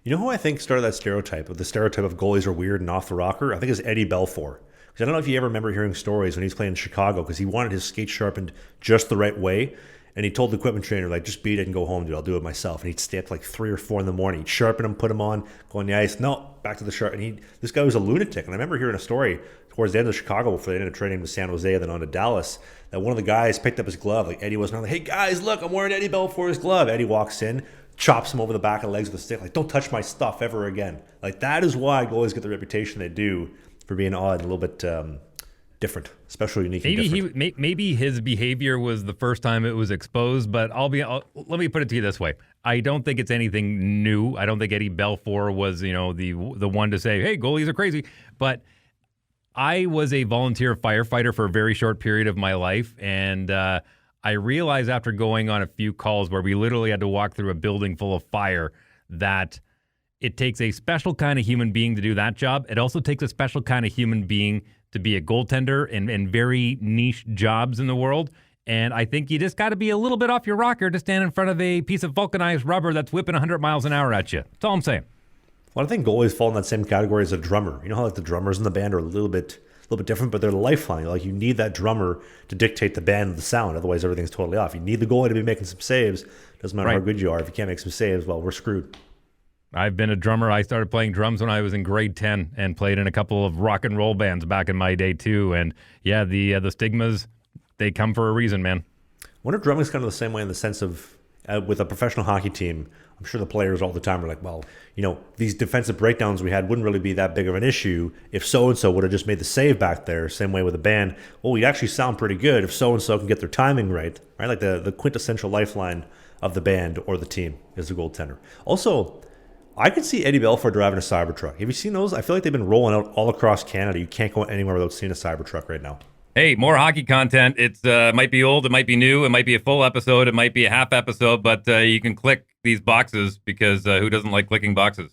You know who I think started that stereotype, of the stereotype of goalies are weird and off the rocker? I think it's Eddie Belfour. Because I don't know if you ever remember hearing stories when he's playing in Chicago, because he wanted his skate sharpened just the right way. And he told the equipment trainer, like, just beat it and go home, dude. I'll do it myself. And he'd stay up like 3 or 4 in the morning. He'd sharpen him, put him on, go on the ice. No, back to the sharp. And this guy was a lunatic. And I remember hearing a story towards the end of Chicago before they ended up trading him to San Jose and then on to Dallas, that one of the guys picked up his glove. Like, Eddie wasn't on, like, hey, guys, look, I'm wearing Eddie Belfour's glove. Eddie walks in, chops him over the back of the legs with a stick. Like, don't touch my stuff ever again. Like, that is why goalies get the reputation they do for being odd and a little bit different, special, unique, and different. Maybe his behavior was the first time it was exposed, but let me put it to you this way: I don't think it's anything new. I don't think Eddie Belfour was the one to say, "Hey, goalies are crazy." But I was a volunteer firefighter for a very short period of my life, and I realized after going on a few calls where we literally had to walk through a building full of fire that it takes a special kind of human being to do that job. It also takes a special kind of human being to be a goaltender in very niche jobs in the world. And I think you just got to be a little bit off your rocker to stand in front of a piece of vulcanized rubber that's whipping 100 miles an hour at you. That's all I'm saying. Well, I think goalies fall in that same category as a drummer. You know how like the drummers in the band are a little bit different, but they're the lifeline. Like, you need that drummer to dictate the band and the sound. Otherwise, everything's totally off. You need the goalie to be making some saves. Doesn't matter how good you are. If you can't make some saves, well, we're screwed. I've been a drummer. I started playing drums when I was in grade 10 and played in a couple of rock and roll bands back in my day too. And yeah, the stigmas, they come for a reason, man. I wonder if drumming's kind of the same way in the sense of with a professional hockey team. I'm sure the players all the time are like, well, these defensive breakdowns we had wouldn't really be that big of an issue if so-and-so would have just made the save back there. Same way with a band. Well, we'd actually sound pretty good if so-and-so can get their timing right? Like the quintessential lifeline of the band or the team is the goaltender. Also, I could see Eddie Belfour driving a Cybertruck. Have you seen those? I feel like they've been rolling out all across Canada. You can't go anywhere without seeing a Cybertruck right now. Hey, more hockey content. It might be old, it might be new, it might be a full episode, it might be a half episode, but you can click these boxes because who doesn't like clicking boxes?